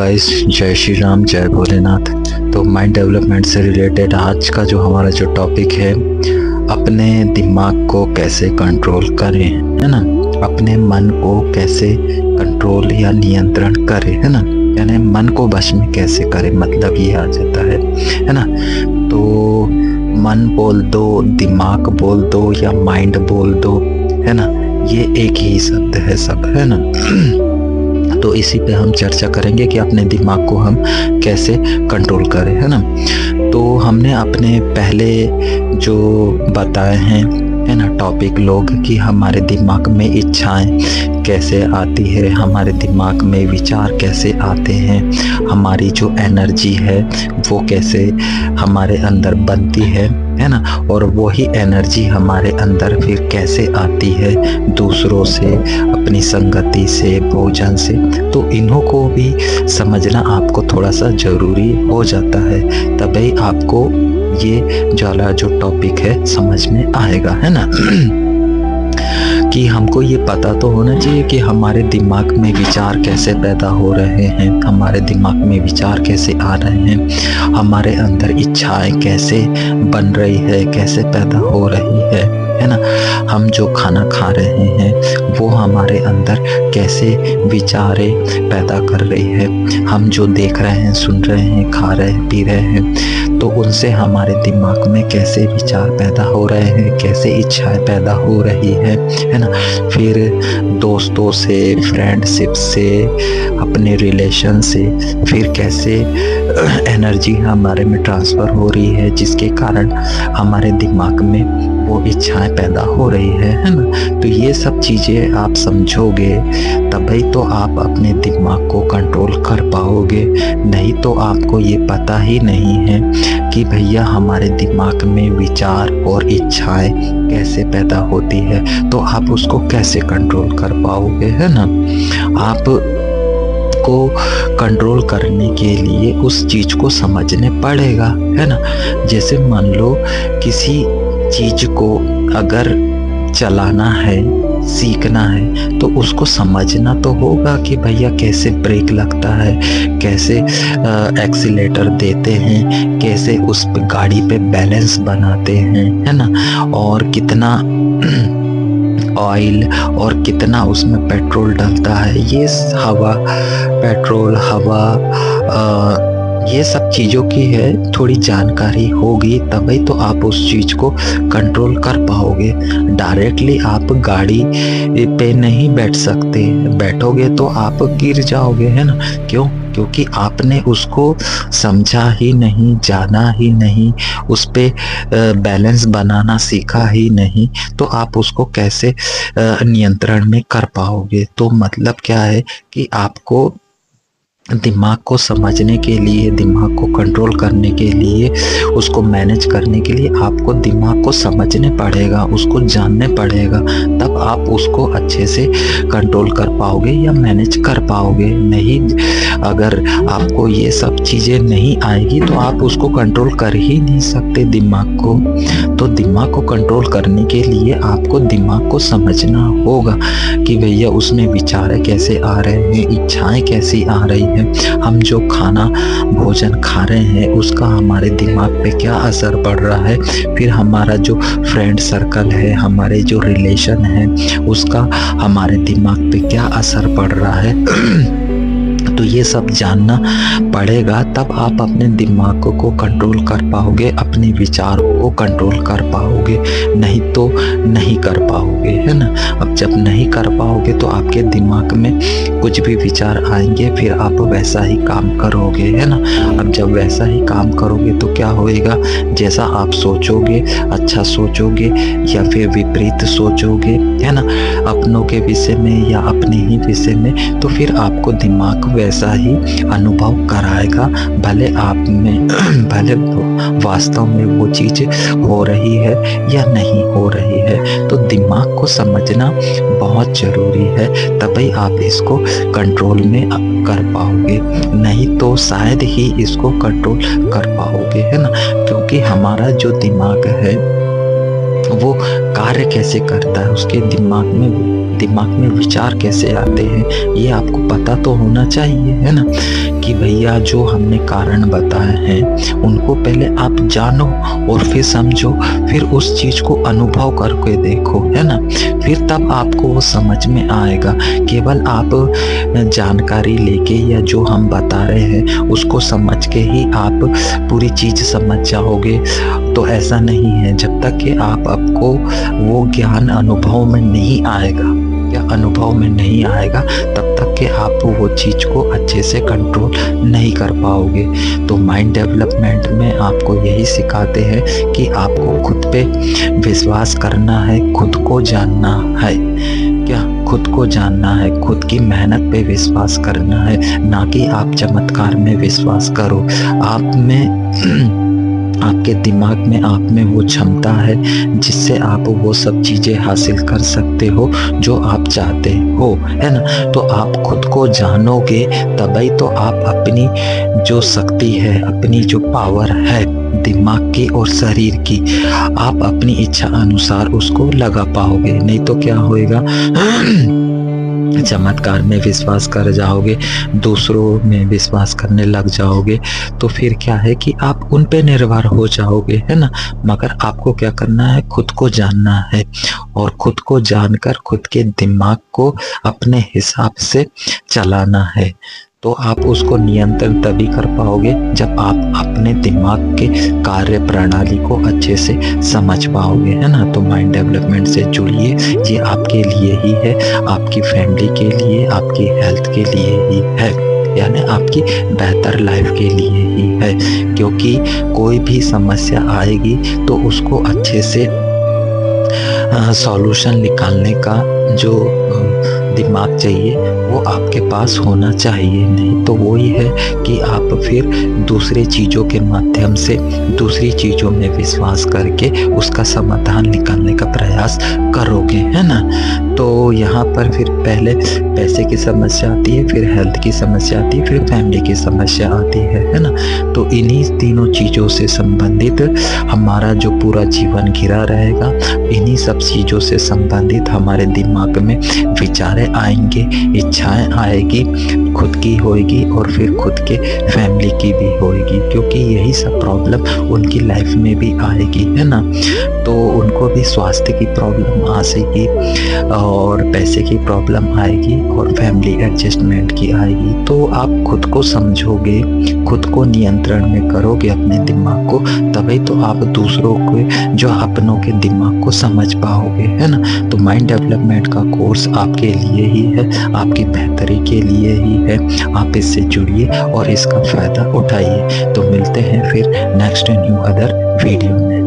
Guys, जय श्री राम, जय भोलेनाथ। तो माइंड डेवलपमेंट से रिलेटेड आज का जो हमारा जो टॉपिक है, अपने दिमाग को कैसे कंट्रोल करें, है ना। अपने मन को कैसे कंट्रोल या नियंत्रण करें, है ना। यानी मन को वश में कैसे करें, मतलब ये आ जाता है ना। तो मन बोल दो, दिमाग बोल दो या माइंड बोल दो, है ना, ये एक ही शब्द है सब, है ना। तो इसी पे हम चर्चा करेंगे कि अपने दिमाग को हम कैसे कंट्रोल करें, है ना। तो हमने अपने पहले जो बताए हैं, है ना, टॉपिक लोग कि हमारे दिमाग में इच्छाएं कैसे आती है, हमारे दिमाग में विचार कैसे आते हैं, हमारी जो एनर्जी है वो कैसे हमारे अंदर बनती है ना। और वही एनर्जी हमारे अंदर फिर कैसे आती है दूसरों से, अपनी संगति से, भोजन से। तो इन्हों को भी समझना आपको थोड़ा सा ज़रूरी हो जाता है, तभी आपको ये जो टॉपिक है समझ में आएगा, है ना। कि हमको ये पता तो होना चाहिए कि हमारे दिमाग में विचार कैसे पैदा हो रहे हैं, हमारे दिमाग में विचार कैसे आ रहे हैं, हमारे अंदर इच्छाएं कैसे बन रही है, कैसे पैदा हो रही है ना। हम जो खाना खा रहे हैं वो हमारे अंदर कैसे विचारें पैदा कर रही है, हम जो देख रहे हैं, सुन रहे हैं, खा रहे हैं, पी रहे हैं, तो उनसे हमारे दिमाग में कैसे विचार पैदा हो रहे हैं, कैसे इच्छाएं पैदा हो रही है ना। फिर दोस्तों से, फ्रेंडशिप से, अपने रिलेशन से फिर कैसे एनर्जी हमारे में ट्रांसफ़र हो रही है, जिसके कारण हमारे दिमाग में वो इच्छाएं पैदा हो रही है ना। तो ये सब चीज़ें आप समझोगे तभी तो आप अपने दिमाग को कंट्रोल कर पाओगे। नहीं तो आपको ये पता ही नहीं है कि भैया हमारे दिमाग में विचार और इच्छाएं कैसे पैदा होती है, तो आप उसको कैसे कंट्रोल कर पाओगे, है ना। आप को कंट्रोल करने के लिए उस चीज़ को समझने पड़ेगा, है ना। जैसे मान लो किसी चीज़ को अगर चलाना है, सीखना है, तो उसको समझना तो होगा कि भैया कैसे ब्रेक लगता है, कैसे एक्सीलेटर देते हैं, कैसे उस गाड़ी पे बैलेंस बनाते हैं, है ना। और कितना ऑयल और कितना उसमें पेट्रोल डलता है, ये हवा, पेट्रोल, हवा, ये सब चीज़ों की है थोड़ी जानकारी होगी तभी तो आप उस चीज़ को कंट्रोल कर पाओगे। डायरेक्टली आप गाड़ी पे नहीं बैठ सकते, बैठोगे तो आप गिर जाओगे, है ना। क्यों? क्योंकि आपने उसको समझा ही नहीं, जाना ही नहीं, उस पे बैलेंस बनाना सीखा ही नहीं, तो आप उसको कैसे नियंत्रण में कर पाओगे। तो मतलब क्या है कि आपको दिमाग को समझने के लिए, दिमाग को कंट्रोल करने के लिए, उसको मैनेज करने के लिए आपको दिमाग को समझने पड़ेगा, उसको जानने पड़ेगा, तब आप उसको अच्छे से कंट्रोल कर पाओगे या मैनेज कर पाओगे। नहीं, अगर आपको ये सब चीज़ें नहीं आएगी तो आप उसको कंट्रोल कर ही नहीं सकते दिमाग को। तो दिमाग को कंट्रोल करने के लिए आपको दिमाग को समझना होगा कि भैया उसमें विचार कैसे आ रहे हैं, इच्छाएं कैसी आ रही हैं, हम जो खाना भोजन खा रहे हैं उसका हमारे दिमाग पे क्या असर पड़ रहा है, फिर हमारा जो फ्रेंड सर्कल है, हमारे जो रिलेशन है, उसका हमारे दिमाग पे क्या असर पड़ रहा है। तो ये सब जानना पड़ेगा, तब आप अपने दिमाग को कंट्रोल कर पाओगे, अपने विचारों को कंट्रोल कर पाओगे, नहीं तो नहीं कर पाओगे, है ना। अब जब नहीं कर पाओगे तो आपके दिमाग में कुछ भी विचार आएंगे, फिर आप वैसा ही काम करोगे, है ना। अब जब वैसा ही काम करोगे तो क्या होएगा, जैसा आप सोचोगे, अच्छा सोचोगे या फिर विपरीत सोचोगे, है ना, अपनों के विषय में या अपने ही विषय में, तो फिर आपको दिमाग वैसा ही अनुभव कराएगा, भले आप में भले वास्तव में वो चीज़ हो रही है या नहीं हो रही है। तो दिमाग को समझना बहुत ज़रूरी है, तभी आप इसको कंट्रोल में कर पाओगे, नहीं तो शायद ही इसको कंट्रोल कर पाओगे, है ना। क्योंकि हमारा जो दिमाग है वो कार्य कैसे करता है, उसके दिमाग में विचार कैसे आते हैं, ये आपको पता तो होना चाहिए, है ना। कि भैया जो हमने कारण बताए हैं उनको पहले आप जानो और फिर समझो, फिर उस चीज को अनुभव करके देखो, है ना। फिर तब आपको वो समझ में आएगा। केवल आप जानकारी लेके या जो हम बता रहे हैं उसको समझ के ही आप पूरी चीज समझ जाओगे, तो ऐसा नहीं है। जब तक कि आपको वो ज्ञान अनुभव में नहीं आएगा या अनुभव में नहीं आएगा, तब तक कि आप वो चीज़ को अच्छे से कंट्रोल नहीं कर पाओगे। तो माइंड डेवलपमेंट में आपको यही सिखाते हैं कि आपको खुद पे विश्वास करना है, खुद को जानना है। क्या खुद को जानना है, खुद की मेहनत पे विश्वास करना है, ना कि आप चमत्कार में विश्वास करो। आप में आपके दिमाग में आप में वो क्षमता है जिससे आप वो सब चीज़ें हासिल कर सकते हो जो आप चाहते हो, है ना। तो आप खुद को जानोगे तभी तो आप अपनी जो शक्ति है, अपनी जो पावर है दिमाग की और शरीर की, आप अपनी इच्छा अनुसार उसको लगा पाओगे। नहीं तो क्या होएगा, चमत्कार में विश्वास कर जाओगे, दूसरों में विश्वास करने लग जाओगे, तो फिर क्या है कि आप उन पे निर्भर हो जाओगे, है ना। मगर आपको क्या करना है, खुद को जानना है और खुद को जानकर खुद के दिमाग को अपने हिसाब से चलाना है। तो आप उसको नियंत्रण तभी कर पाओगे जब आप अपने दिमाग के कार्य प्रणाली को अच्छे से समझ पाओगे, है ना। तो माइंड डेवलपमेंट से जुड़िए, ये आपके लिए ही है, आपकी फैमिली के लिए, आपकी हेल्थ के लिए ही है, यानी आपकी बेहतर लाइफ के लिए ही है। क्योंकि कोई भी समस्या आएगी तो उसको अच्छे से सॉल्यूशन निकालने का जो दिमाग चाहिए वो आपके पास होना चाहिए। नहीं तो वो ही है कि आप फिर दूसरी चीज़ों के माध्यम से दूसरी चीज़ों में विश्वास करके उसका समाधान निकालने का प्रयास करोगे, है ना। तो यहाँ पर फिर पहले पैसे की समस्या आती है, फिर हेल्थ की समस्या आती है, फिर फैमिली की समस्या आती है ना। तो इन्हीं तीनों चीज़ों से संबंधित हमारा जो पूरा जीवन घिरा रहेगा, इन्हीं सब चीज़ों से संबंधित हमारे दिमाग में विचारें आएंगे, इच्छाएं आएगी, खुद की होएगी और फिर खुद के फैमिली की भी होएगी, क्योंकि यही सब प्रॉब्लम उनकी लाइफ में भी आएगी, है ना। तो उनको भी स्वास्थ्य की प्रॉब्लम आ सकेगी और पैसे की प्रॉब्लम आएगी और फैमिली एडजस्टमेंट की आएगी। तो आप खुद को समझोगे, खुद को नियंत्रण में करोगे अपने दिमाग को, तभी तो आप दूसरों को, जो अपनों के दिमाग को समझ पाओगे, है ना। तो माइंड डेवलपमेंट का कोर्स आपके लिए ही है, आपकी बेहतरी के लिए ही है। आप इससे जुड़िए और इसका फ़ायदा उठाइए। तो मिलते हैं फिर नेक्स्ट न्यू अदर वीडियो में।